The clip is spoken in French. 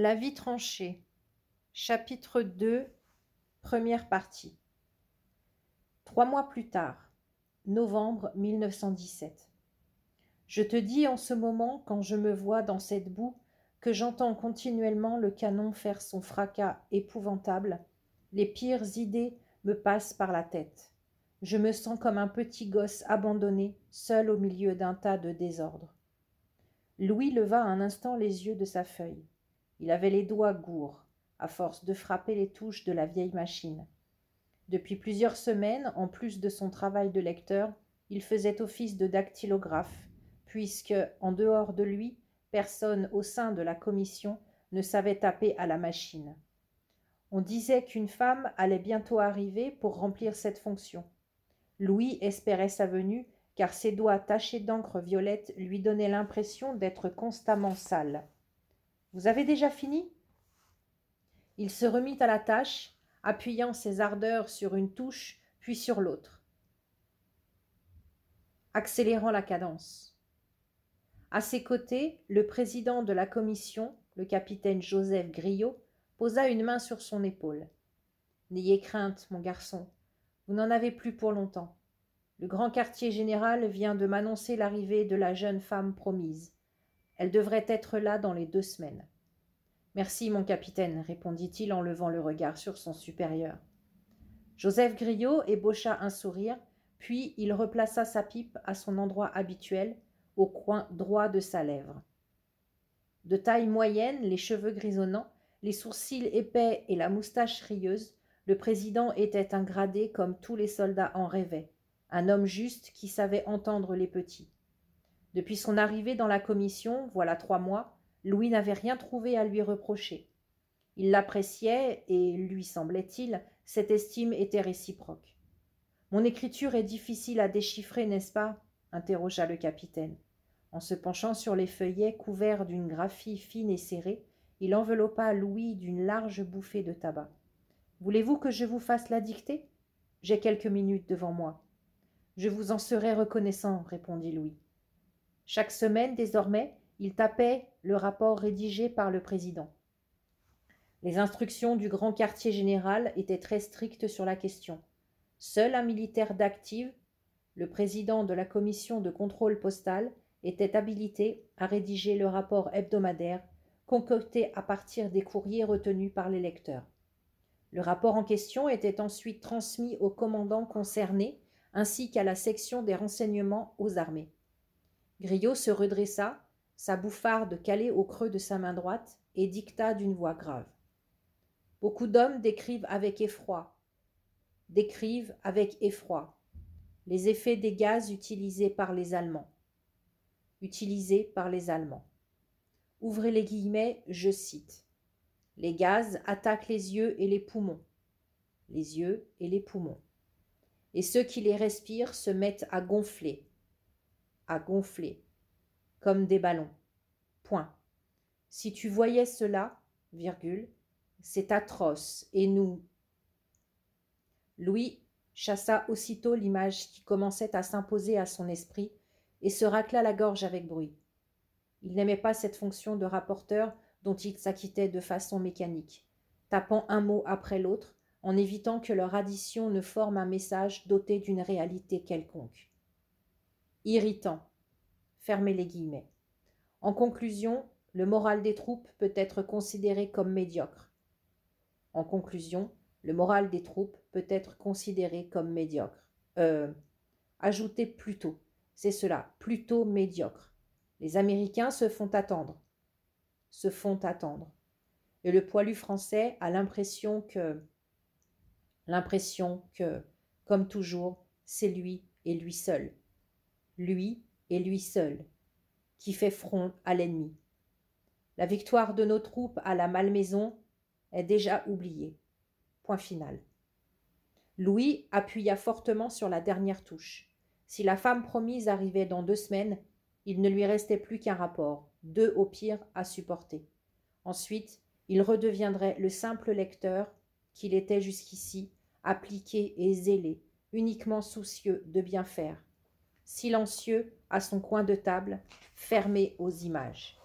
La vie tranchée. Chapitre 2, première partie. 3 mois plus tard, novembre 1917. Je te dis en ce moment, quand je me vois dans cette boue, que j'entends continuellement le canon faire son fracas épouvantable, les pires idées me passent par la tête. Je me sens comme un petit gosse abandonné, seul au milieu d'un tas de désordre. Louis leva un instant les yeux de sa feuille. Il avait les doigts gourds, à force de frapper les touches de la vieille machine. Depuis plusieurs semaines, en plus de son travail de lecteur, il faisait office de dactylographe, puisque, en dehors de lui, personne au sein de la commission ne savait taper à la machine. On disait qu'une femme allait bientôt arriver pour remplir cette fonction. Louis espérait sa venue, car ses doigts tachés d'encre violette lui donnaient l'impression d'être constamment sales. « Vous avez déjà fini » Il se remit à la tâche, appuyant ses ardeurs sur une touche, puis sur l'autre, accélérant la cadence. À ses côtés, le président de la commission, le capitaine Joseph Griot, posa une main sur son épaule. « N'ayez crainte, mon garçon, vous n'en avez plus pour longtemps. Le grand quartier général vient de m'annoncer l'arrivée de la jeune femme promise. Elle devrait être là dans les 2 semaines. » « Merci, mon capitaine, » répondit-il en levant le regard sur son supérieur. Joseph Griot ébaucha un sourire, puis il replaça sa pipe à son endroit habituel, au coin droit de sa lèvre. De taille moyenne, les cheveux grisonnants, les sourcils épais et la moustache rieuse, le président était un gradé comme tous les soldats en rêvaient, un homme juste qui savait entendre les petits. Depuis son arrivée dans la commission, voilà 3 mois, Louis n'avait rien trouvé à lui reprocher. Il l'appréciait et, lui semblait-il, cette estime était réciproque. « Mon écriture est difficile à déchiffrer, n'est-ce pas » interrogea le capitaine. En se penchant sur les feuillets couverts d'une graphie fine et serrée, il enveloppa Louis d'une large bouffée de tabac. « Voulez-vous que je vous fasse la dictée ? J'ai quelques minutes devant moi. »« Je vous en serai reconnaissant, » répondit Louis. Chaque semaine, désormais, il tapait le rapport rédigé par le président. Les instructions du grand quartier général étaient très strictes sur la question. Seul un militaire d'active, le président de la commission de contrôle postal, était habilité à rédiger le rapport hebdomadaire concocté à partir des courriers retenus par les lecteurs. Le rapport en question était ensuite transmis au commandant concerné ainsi qu'à la section des renseignements aux armées. Griot se redressa, sa bouffarde calée au creux de sa main droite, et dicta d'une voix grave. Beaucoup d'hommes décrivent avec effroi les effets des gaz utilisés par les Allemands. Ouvrez les guillemets, je cite. Les gaz attaquent les yeux et les poumons. Et ceux qui les respirent se mettent à gonfler, comme des ballons. Point. Si tu voyais cela, c'est atroce, et nous. Louis chassa aussitôt l'image qui commençait à s'imposer à son esprit et se racla la gorge avec bruit. Il n'aimait pas cette fonction de rapporteur dont il s'acquittait de façon mécanique, tapant un mot après l'autre, en évitant que leur addition ne forme un message doté d'une réalité quelconque. Irritant. Fermez les guillemets. En conclusion, le moral des troupes peut être considéré comme médiocre. Ajoutez plutôt, c'est cela, plutôt médiocre. Les Américains se font attendre. Et le poilu français a l'impression que, comme toujours, c'est lui et lui seul, qui fait front à l'ennemi. La victoire de nos troupes à la Malmaison est déjà oubliée. Point final. Louis appuya fortement sur la dernière touche. Si la femme promise arrivait dans 2 semaines, il ne lui restait plus qu'un rapport, 2 au pire à supporter. Ensuite, il redeviendrait le simple lecteur qu'il était jusqu'ici, appliqué et zélé, uniquement soucieux de bien faire, silencieux à son coin de table, fermé aux images.